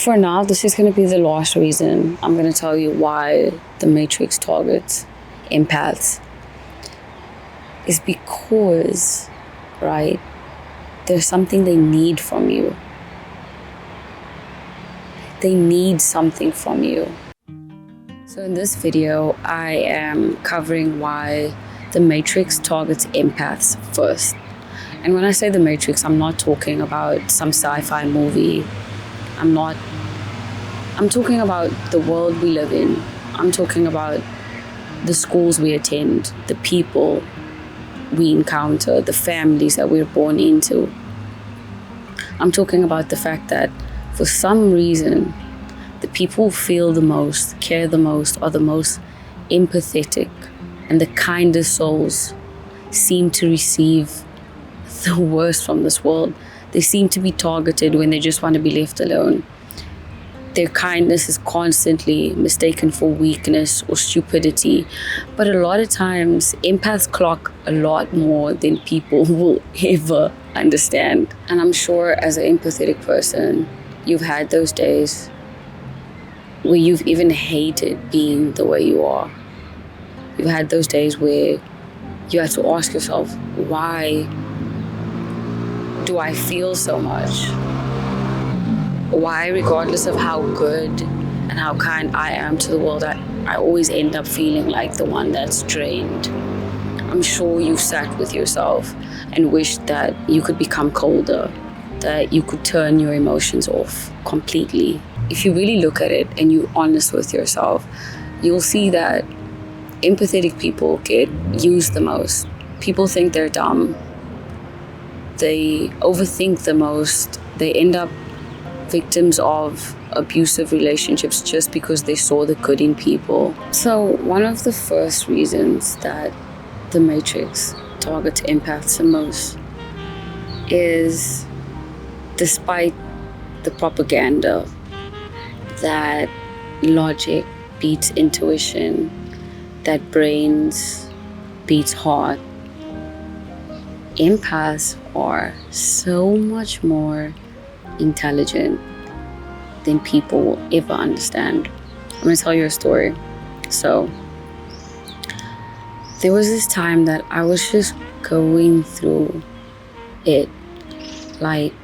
For now, this is going to be the last reason I'm going to tell you why the Matrix targets empaths. Is because, right, there's something they need from you. They need something from you. So in this video, I am covering why the Matrix targets empaths first. And when I say the Matrix, I'm not talking about some sci-fi movie. I'm talking about the world we live in. I'm talking about the schools we attend, the people we encounter, the families that we're born into. I'm talking about the fact that for some reason, the people who feel the most, care the most, are the most empathetic and the kindest souls seem to receive the worst from this world. They seem to be targeted when they just want to be left alone. Their kindness is constantly mistaken for weakness or stupidity. But a lot of times, empaths clock a lot more than people will ever understand. And I'm sure as an empathetic person, you've had those days where you've even hated being the way you are. You've had those days where you have to ask yourself, why do I feel so much? Why, regardless of how good and how kind I am to the world, I always end up feeling like the one that's drained. I'm sure you've sat with yourself and wished that you could become colder, that you could turn your emotions off completely. If you really look at it and you're honest with yourself, you'll see that empathetic people get used the most. People think they're dumb. They overthink the most. They end up victims of abusive relationships just because they saw the good in people. So one of the first reasons that the Matrix targets empaths the most is, despite the propaganda that logic beats intuition, that brains beats heart, empaths are so much more intelligent than people will ever understand. I'm going to tell you a story. So there was this time that I was just going through it. Like,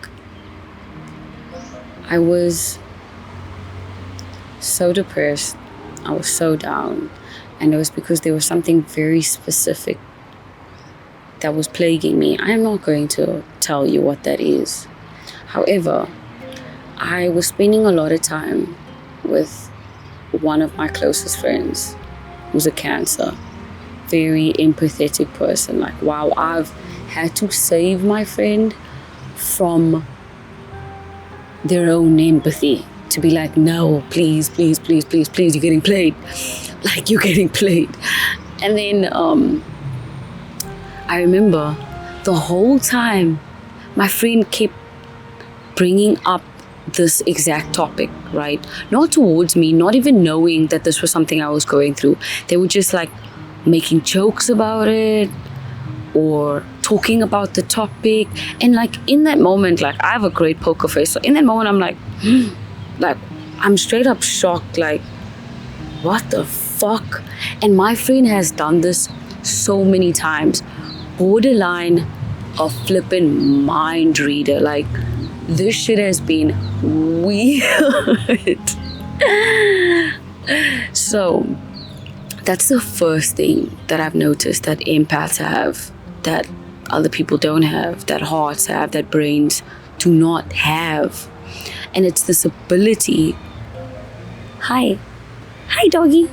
I was so depressed. I was so down. And it was because there was something very specific that was plaguing me. I am not going to tell you what that is. However, I was spending a lot of time with one of my closest friends who's a Cancer. Very empathetic person. Like, wow, I've had to save my friend from their own empathy. To be like, no, please, please, please, please, please, you're getting played. Like, you're getting played. And then I remember the whole time my friend kept bringing up this exact topic, right? Not towards me, not even knowing that this was something I was going through. They were just like making jokes about it or talking about the topic. And like in that moment, like I have a great poker face. So in that moment, I'm like, I'm straight up shocked. Like, what the fuck? And my friend has done this so many times. Borderline a flippin' mind reader. Like, this shit has been weird. So that's the first thing that I've noticed that empaths have, that other people don't have, that hearts have, that brains do not have. And it's this ability, hi doggy.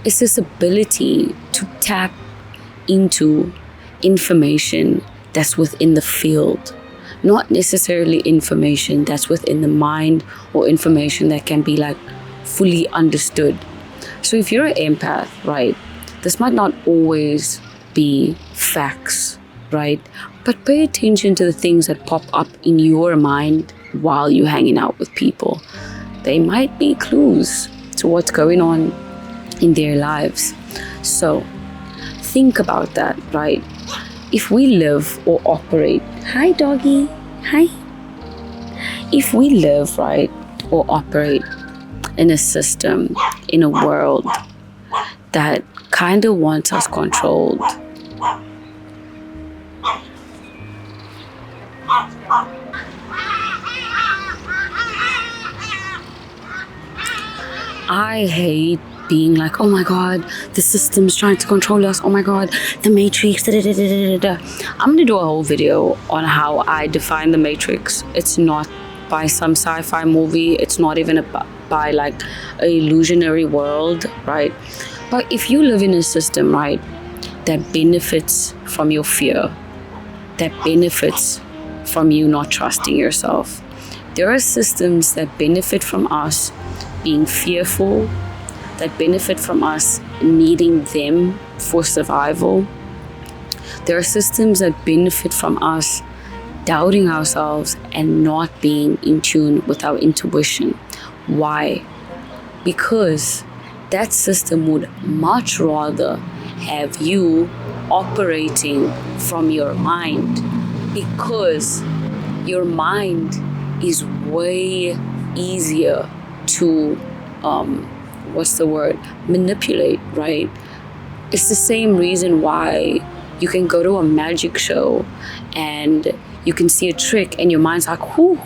It's this ability to tap into information that's within the field. Not necessarily information that's within the mind or information that can be like fully understood. So if you're an empath, right, this might not always be facts, right? But pay attention to the things that pop up in your mind while you're hanging out with people. They might be clues to what's going on in their lives. So think about that, right? If we live or operate, hi doggy, hi. If we live, right, or operate in a system, in a world that kind of wants us controlled. I hate being like, oh my god, the system's trying to control us. Oh my god, the Matrix. Da, da, da, da, da, da. I'm gonna do a whole video on how I define the Matrix. It's not by some sci-fi movie. It's not even by like an illusionary world, right? But if you live in a system, right, that benefits from your fear, that benefits from you not trusting yourself, there are systems that benefit from us being fearful, that benefit from us needing them for survival. There are systems that benefit from us doubting ourselves and not being in tune with our intuition. Why? Because that system would much rather have you operating from your mind, because your mind is way easier to manipulate, right? It's the same reason why you can go to a magic show and you can see a trick and your mind's like, whoo,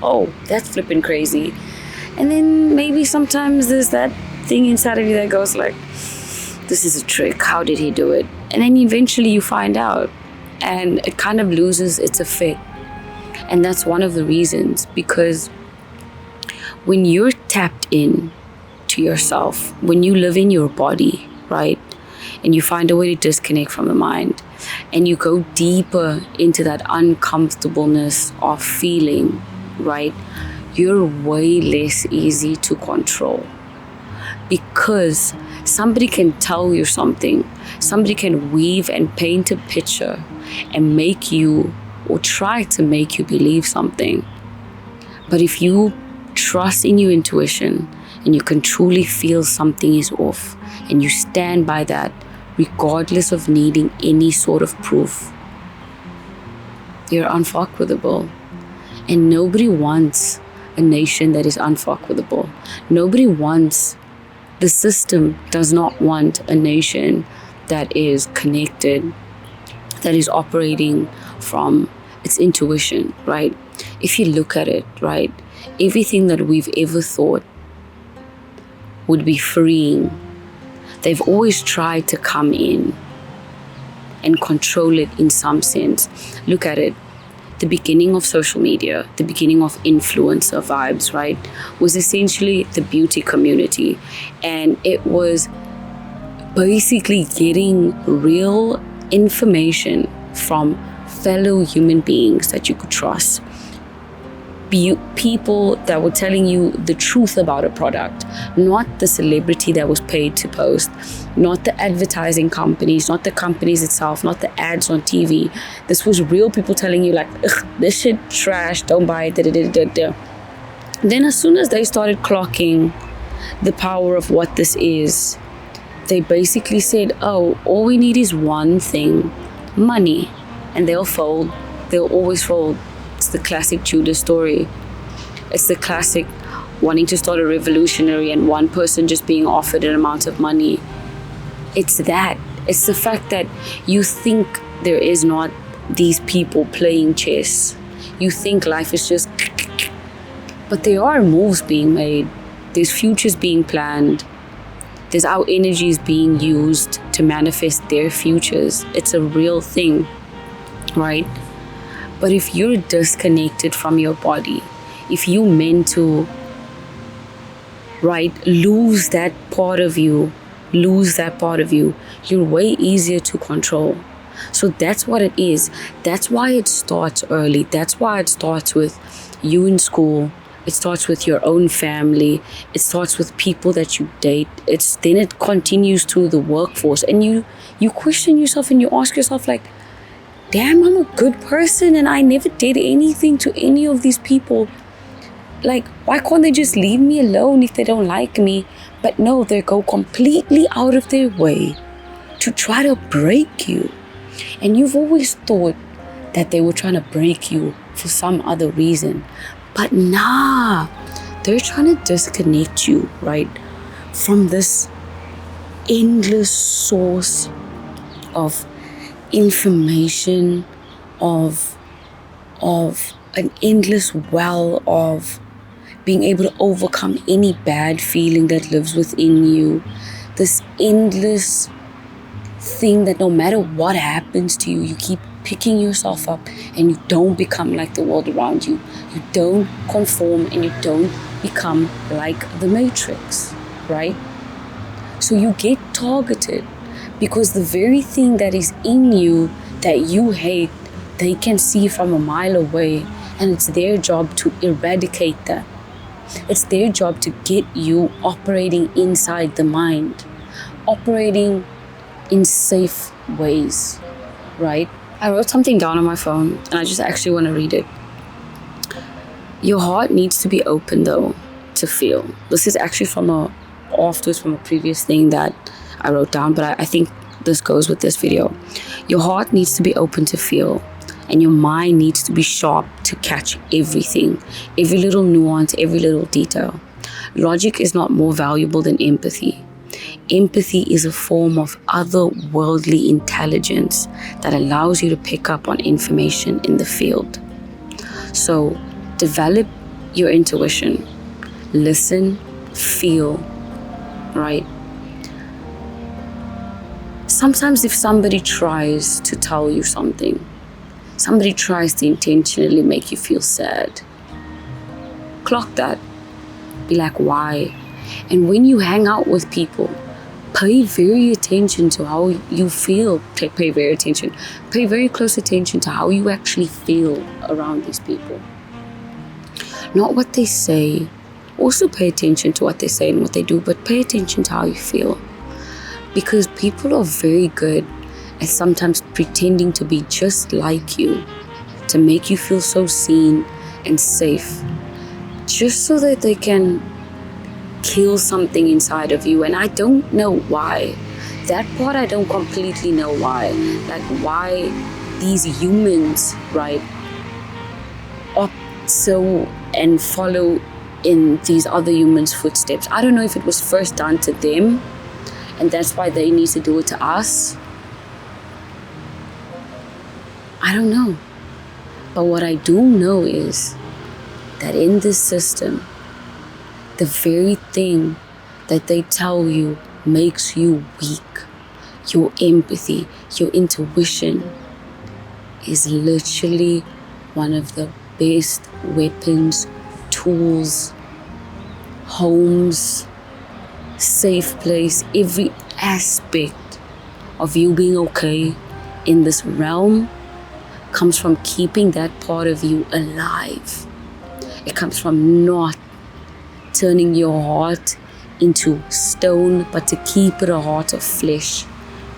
oh, that's flipping crazy. And then maybe sometimes there's that thing inside of you that goes like, this is a trick, how did he do it? And then eventually you find out and it kind of loses its effect. And that's one of the reasons, because when you're tapped in to yourself, when you live in your body, right, and you find a way to disconnect from the mind and you go deeper into that uncomfortableness of feeling, right, you're way less easy to control, because somebody can tell you something, somebody can weave and paint a picture and make you, or try to make you believe something. But if you trust in your intuition and you can truly feel something is off and you stand by that regardless of needing any sort of proof, you're unfuckwittable. And nobody wants a nation that is unfuckwittable. Nobody wants, the system does not want a nation that is connected, that is operating from its intuition, right? If you look at it, right, everything that we've ever thought would be freeing, they've always tried to come in and control it in some sense. Look at it. The beginning of social media, the beginning of influencer vibes, right, was essentially the beauty community. And it was basically getting real information from fellow human beings that you could trust. People that were telling you the truth about a product, not the celebrity that was paid to post, not the advertising companies, not the companies itself, not the ads on TV. This was real people telling you like, ugh, this shit trash, don't buy it, da, da, da, da, da. Then as soon as they started clocking the power of what this is, they basically said, oh, all we need is one thing, money, and they'll fold. They'll always fold. It's the classic Tudor story. It's the classic wanting to start a revolutionary and one person just being offered an amount of money. It's that. It's the fact that you think there is not these people playing chess. You think life is just... But there are moves being made. There's futures being planned. There's our energies being used to manifest their futures. It's a real thing, right? But if you're disconnected from your body, if you meant to, right, lose that part of you, you're way easier to control. So that's what it is. That's why it starts early. That's why it starts with you in school. It starts with your own family. It starts with people that you date. Then it continues to the workforce. And you question yourself and you ask yourself like, damn, I'm a good person and I never did anything to any of these people. Like, why can't they just leave me alone if they don't like me? But no, they go completely out of their way to try to break you. And you've always thought that they were trying to break you for some other reason. But nah, they're trying to disconnect you, right, from this endless source of information, of an endless well of being able to overcome any bad feeling that lives within you. This endless thing that no matter what happens to you, you keep picking yourself up and you don't become like the world around you. You don't conform and you don't become like the Matrix, right? So you get targeted because the very thing that is in you that you hate, they can see from a mile away, and it's their job to eradicate that. It's their job to get you operating inside the mind, operating in safe ways, right? I wrote something down on my phone and I just actually want to read it. Your heart needs to be open though to feel. This is actually from a previous thing that I wrote down, but I think this goes with this video. Your heart needs to be open to feel, and your mind needs to be sharp to catch everything, every little nuance, every little detail. Logic is not more valuable than empathy. Empathy is a form of otherworldly intelligence that allows you to pick up on information in the field. So develop your intuition. Listen, feel, right? Sometimes if somebody tries to tell you something, somebody tries to intentionally make you feel sad, clock that. Be like, why? And when you hang out with people, pay very attention to how you feel. Pay very close attention to how you actually feel around these people. Not what they say. Also pay attention to what they say and what they do, but pay attention to how you feel. Because people are very good at sometimes pretending to be just like you, to make you feel so seen and safe, just so that they can kill something inside of you. And I don't know why. That part I don't completely know why. Like why these humans, right, opt so and follow in these other humans' footsteps. I don't know if it was first done to them and that's why they need to do it to us. I don't know. But what I do know is that in this system, the very thing that they tell you makes you weak, your empathy, your intuition, is literally one of the best weapons, tools, homes, safe place, every aspect of you being okay in this realm comes from keeping that part of you alive. It comes from not turning your heart into stone, but to keep it a heart of flesh,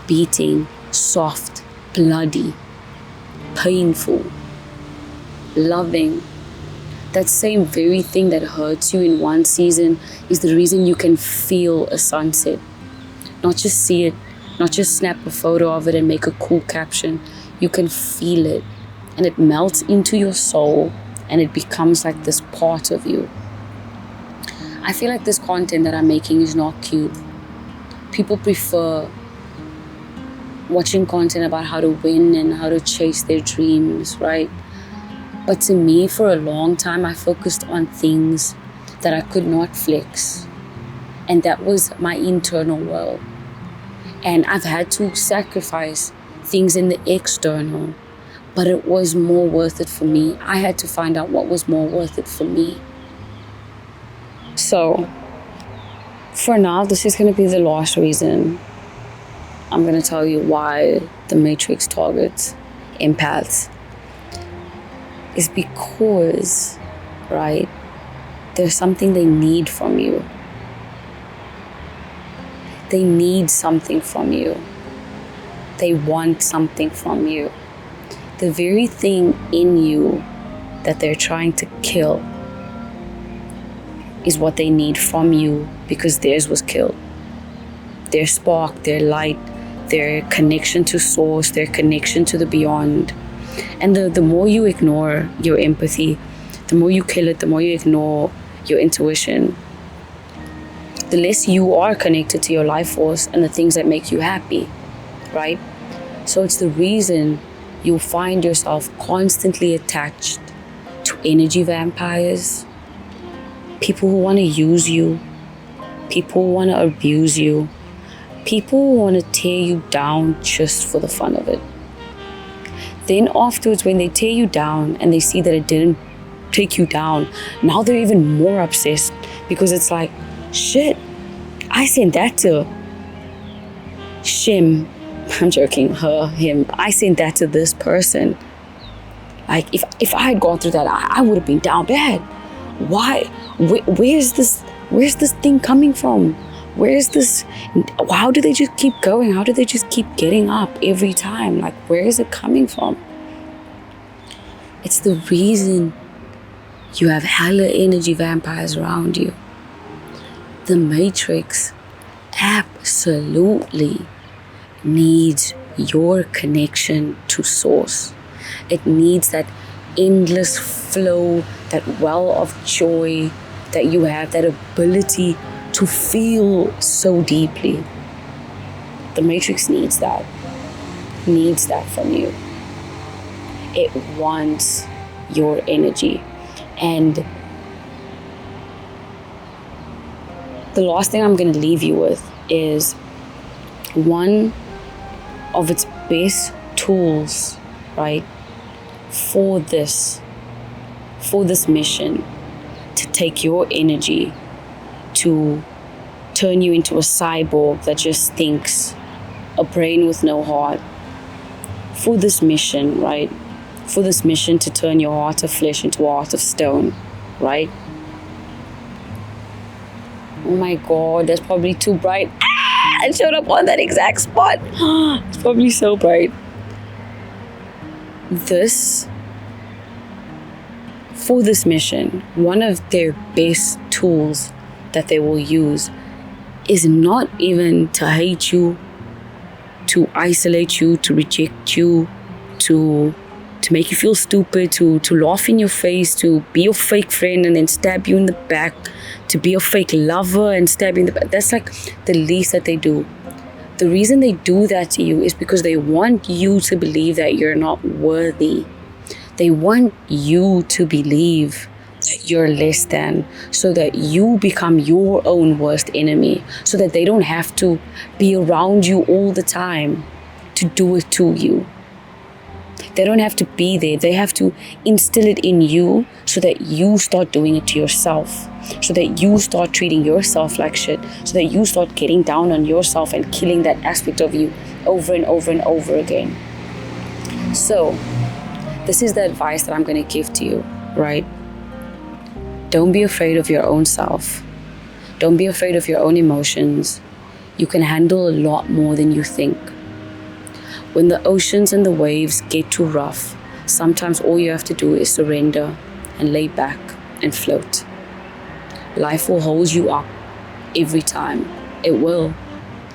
beating, soft, bloody, painful, loving. That same very thing that hurts you in one season is the reason you can feel a sunset. Not just see it, not just snap a photo of it and make a cool caption. You can feel it and it melts into your soul and it becomes like this part of you. I feel like this content that I'm making is not cute. People prefer watching content about how to win and how to chase their dreams, right? But to me, for a long time, I focused on things that I could not flex. And that was my internal world. And I've had to sacrifice things in the external, but it was more worth it for me. I had to find out what was more worth it for me. So, for now, this is going to be the last reason I'm going to tell you why the Matrix targets empaths. Is because, right, there's something they need from you. They need something from you. They want something from you. The very thing in you that they're trying to kill is what they need from you because theirs was killed. Their spark, their light, their connection to source, their connection to the beyond. And the more you ignore your empathy, the more you kill it, the more you ignore your intuition, the less you are connected to your life force and the things that make you happy, right? So it's the reason you find yourself constantly attached to energy vampires, people who want to use you, people who want to abuse you, people who want to tear you down just for the fun of it. Then afterwards, when they tear you down and they see that it didn't take you down, now they're even more obsessed, because it's like, shit, I sent that to Shim. I'm joking, her, him. I sent that to this person. Like, if I had gone through that, I would have been down bad. Why? Where's this thing coming from? Where's this? How do they just keep going? How do they just keep getting up every time? Like, where is it coming from? It's the reason you have hella energy vampires around you. The Matrix absolutely needs your connection to source. It needs that endless flow, that well of joy that you have, that ability to feel so deeply. The Matrix needs that from you. It wants your energy. And the last thing I'm going to leave you with is one of its best tools, right, for this mission, to take your energy, to turn you into a cyborg that just thinks, a brain with no heart. For this mission, right, for this mission to turn your heart of flesh into a heart of stone, right? Oh my God, that's probably too bright. It showed up on that exact spot. It's probably so bright. For this mission, one of their best tools that they will use is not even to hate you, to isolate you, to reject you, to make you feel stupid, to laugh in your face, to be your fake friend and then stab you in the back, to be your fake lover and stab you in the back. That's like the least that they do. The reason they do that to you is because they want you to believe that you're not worthy. They want you to believe that you're less than, so that you become your own worst enemy, so that they don't have to be around you all the time to do it to you. They don't have to be there. They have to instill it in you so that you start doing it to yourself, so that you start treating yourself like shit, so that you start getting down on yourself and killing that aspect of you over and over and over again. So this is the advice that I'm going to give to you, right? Don't be afraid of your own self. Don't be afraid of your own emotions. You can handle a lot more than you think. When the oceans and the waves get too rough, sometimes all you have to do is surrender and lay back and float. Life will hold you up every time. It will.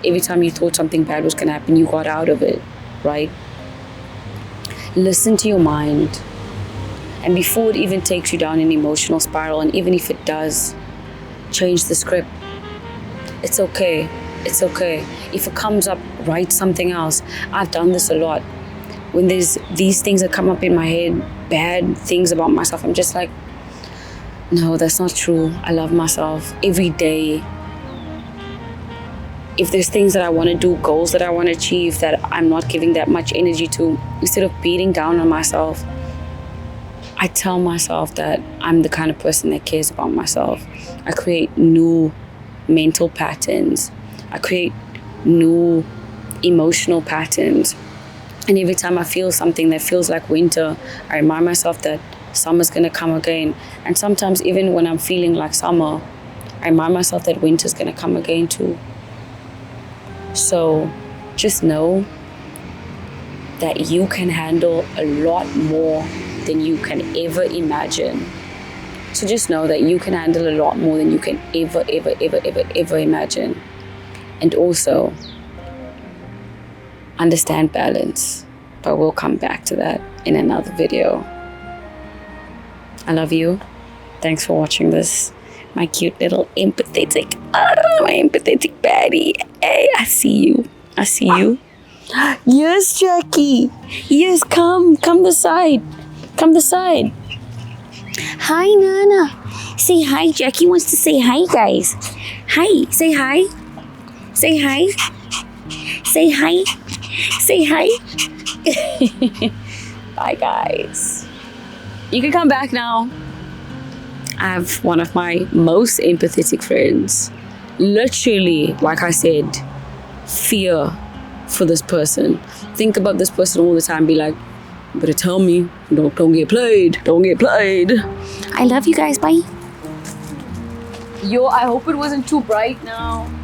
Every time you thought something bad was going to happen, you got out of it, right? Listen to your mind. And before it even takes you down an emotional spiral, and even if it does, change the script. It's okay. It's okay. If it comes up, write something else. I've done this a lot. When there's these things that come up in my head, bad things about myself, I'm just like, no, that's not true. I love myself every day. If there's things that I want to do, goals that I want to achieve that I'm not giving that much energy to, instead of beating down on myself, I tell myself that I'm the kind of person that cares about myself. I create new mental patterns. I create new emotional patterns. And every time I feel something that feels like winter, I remind myself that summer's going to come again. And sometimes even when I'm feeling like summer, I remind myself that winter's going to come again too. So just know that you can handle a lot more than you can ever imagine. So just know that you can handle a lot more than you can ever imagine. And also, understand balance. But we'll come back to that in another video. I love you. Thanks for watching this. My cute little empathetic. My empathetic baddie. Hey, I see you. I see you. Yes, Jackie. Yes, come this side. Come this side. Hi, Nana. Say hi. Jackie wants to say hi, guys. Hi. Say hi. Say hi. Say hi. Say hi. Bye, guys. You can come back now. I have one of my most empathetic friends. Literally, like I said, fear for this person. Think about this person all the time. Be like, better tell me. Don't get played. Don't get played. I love you guys. Bye. Yo, I hope it wasn't too bright now.